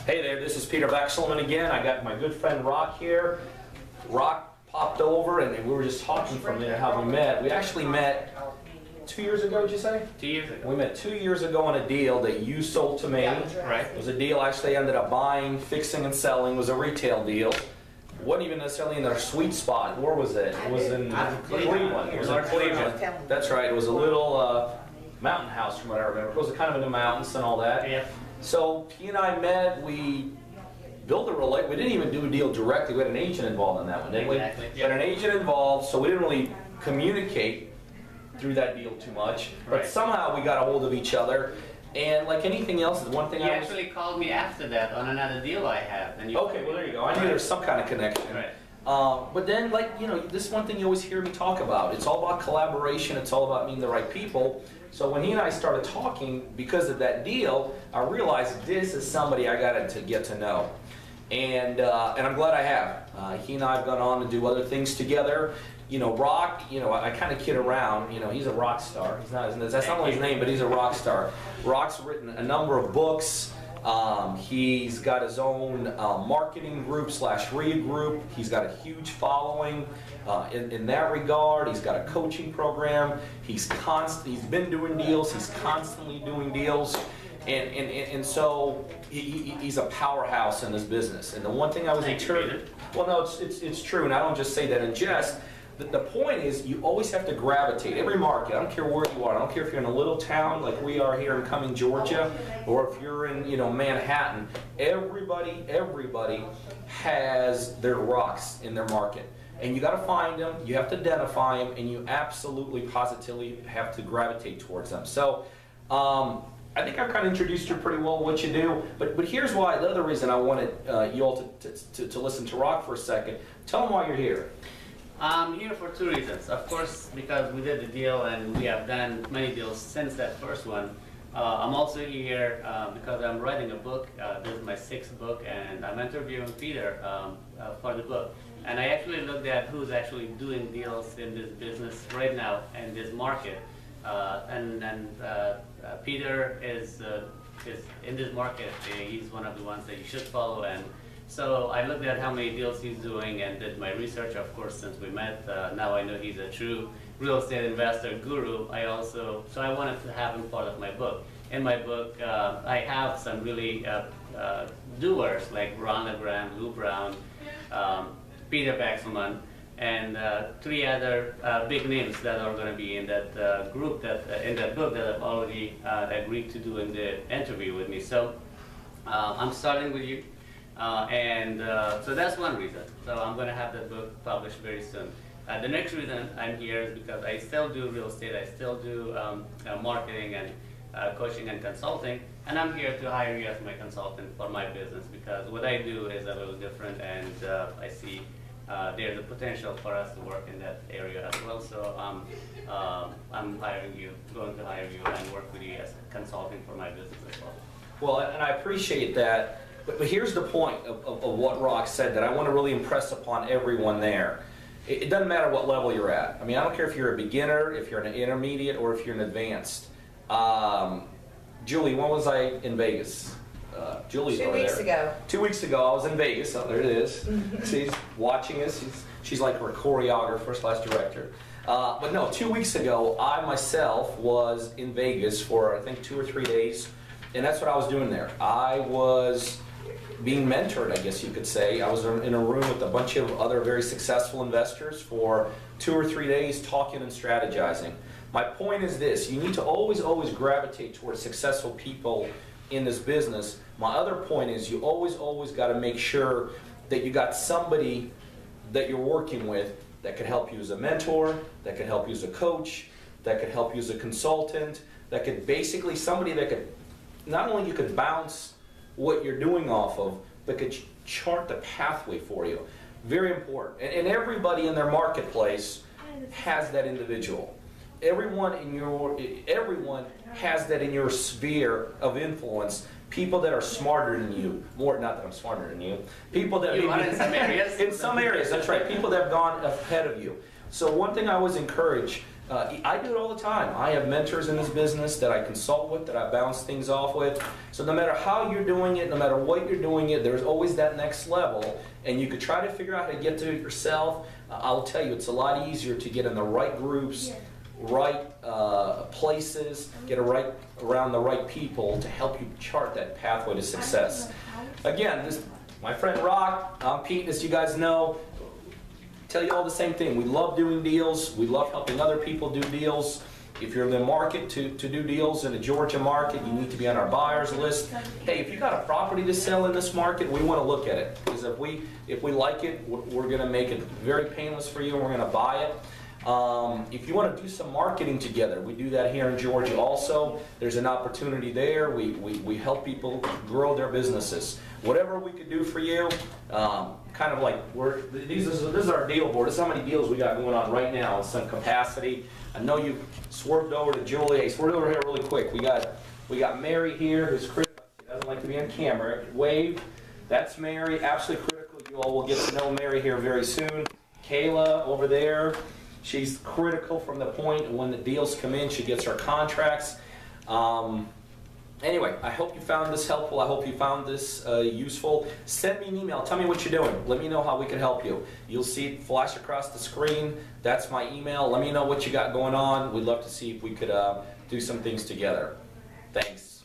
Hey there, this is Peter Vekselman again. I got my good friend Rock here. Rock popped over and we were just talking from there how we met. We actually met 2 years ago, did you say? 2 years ago. We met 2 years ago on a deal that you sold to me. Right. It was a deal I actually ended up buying, fixing and selling. It was a retail deal. It wasn't even necessarily in our sweet spot. Where was it? It was in Cleveland. It was in Cleveland. That's right. It was a little mountain house from what I remember. It was kind of in the mountains and all that. Yeah. So he and I met, we built a relationship. We didn't even do a deal directly. We had an agent involved in that one, didn't we? Exactly. We had an agent involved, so we didn't really communicate through that deal too much. But Right. somehow we got a hold of each other. And like anything else, is one thing You I was... actually called me after that on another deal I had. And you Okay, well there you go. I knew there was some kind of connection. Right. But then, like, you know, this is one thing you always hear me talk about. It's all about collaboration. It's all about meeting the right people. So when he and I started talking, because of that deal, I realized this is somebody I got to get to know. And I'm glad I have. He and I have gone on to do other things together. You know, Rock, you know, I kind of kid around. You know, he's a rock star. He's not, that's not only his name, but he's a rock star. Rock's written a number of books. He's got his own marketing group / read group. He's got a huge following in that regard. He's got a coaching program. He's been doing deals. He's constantly doing deals. And so he's a powerhouse in this business. And the one thing I was intrigued, well, no, it's true, and I don't just say that in jest. The point is, you always have to gravitate. Every market, I don't care where you are. I don't care if you're in a little town like we are here in Cumming, Georgia, or if you're in, you know, Manhattan. Everybody has their rocks in their market. And you got to find them, you have to identify them, and you absolutely, positively have to gravitate towards them. So, I think I've kind of introduced you pretty well what you do, but here's why, the other reason I wanted you all to listen to Rock for a second. Tell them why you're here. I'm here for two reasons. Of course, because we did the deal and we have done many deals since that first one. I'm also here because I'm writing a book. This is my 6th book, and I'm interviewing Peter for the book. And I actually looked at who's actually doing deals in this business right now in this market. Peter is in this market. He's one of the ones that you should follow. And so I looked at how many deals he's doing and did my research, of course, since we met. Now I know he's a true real estate investor guru. So I wanted to have him part of my book. In my book, I have some really doers like Ron LeGrand, Lou Brown, Peter Vekselman, and 3 other big names that are going to be in that group, in that book that have already agreed to do in the interview with me. So I'm starting with you. So that's one reason. So I'm going to have that book published very soon. The next reason I'm here is because I still do real estate. I still do marketing and coaching and consulting. And I'm here to hire you as my consultant for my business, because what I do is a little different, and I see there's a potential for us to work in that area as well. So I'm going to hire you and work with you as consulting for my business as well. Well, and I appreciate that. But here's the point of what Rock said that I want to really impress upon everyone there. It doesn't matter what level you're at. I mean, I don't care if you're a beginner, if you're an intermediate, or if you're an advanced. Julie, when was I in Vegas? Julie's over there. 2 weeks ago. 2 weeks ago, I was in Vegas. Oh, there it is. She's watching us. She's like our choreographer / director. But no, 2 weeks ago, I myself was in Vegas for, I think, 2 or 3 days. And that's what I was doing there. I was being mentored, I guess you could say. I was in a room with a bunch of other very successful investors for 2 or 3 days talking and strategizing. My point is this: you need to always gravitate towards successful people in this business. My other point is you always got to make sure that you got somebody that you're working with that could help you as a mentor, that could help you as a coach, that could help you as a consultant, that could basically somebody that could not only you could bounce what you're doing off of, but could chart the pathway for you. Very important. And everybody in their marketplace has that individual. Everyone has that in your sphere of influence. People that are smarter than you. Not that I'm smarter than you. People that you are in some areas. In some areas, that's right. People that have gone ahead of you. So one thing I always encourage I do it all the time. I have mentors in this business that I consult with, that I bounce things off with. So no matter how you're doing it, no matter what you're doing it, there's always that next level. And you could try to figure out how to get to it yourself. I'll tell you, it's a lot easier to get in the right groups, right places, get around the right people to help you chart that pathway to success. Again, my friend Rock, I'm Pete, as you guys know. Tell you all the same thing. We love doing deals. We love helping other people do deals. If you're in the market to do deals in the Georgia market, you need to be on our buyers list. Hey, if you got a property to sell in this market, we want to look at it. Because if we like it, we're going to make it very painless for you and we're going to buy it. If you want to do some marketing together, we do that here in Georgia also. There's an opportunity there. We help people grow their businesses. Whatever we could do for you, kind of like this is our deal board. This is how many deals we got going on right now in some capacity. I know you swerved over to Julie. Hey, swerve over here really quick. We got Mary here, who's critical. She doesn't like to be on camera. Wave. That's Mary. Absolutely critical. You all will get to know Mary here very soon. Kayla over there. She's critical from the point when the deals come in, she gets her contracts. Anyway, I hope you found this helpful. I hope you found this useful. Send me an email. Tell me what you're doing. Let me know how we can help you. You'll see it flash across the screen. That's my email. Let me know what you got going on. We'd love to see if we could do some things together. Thanks.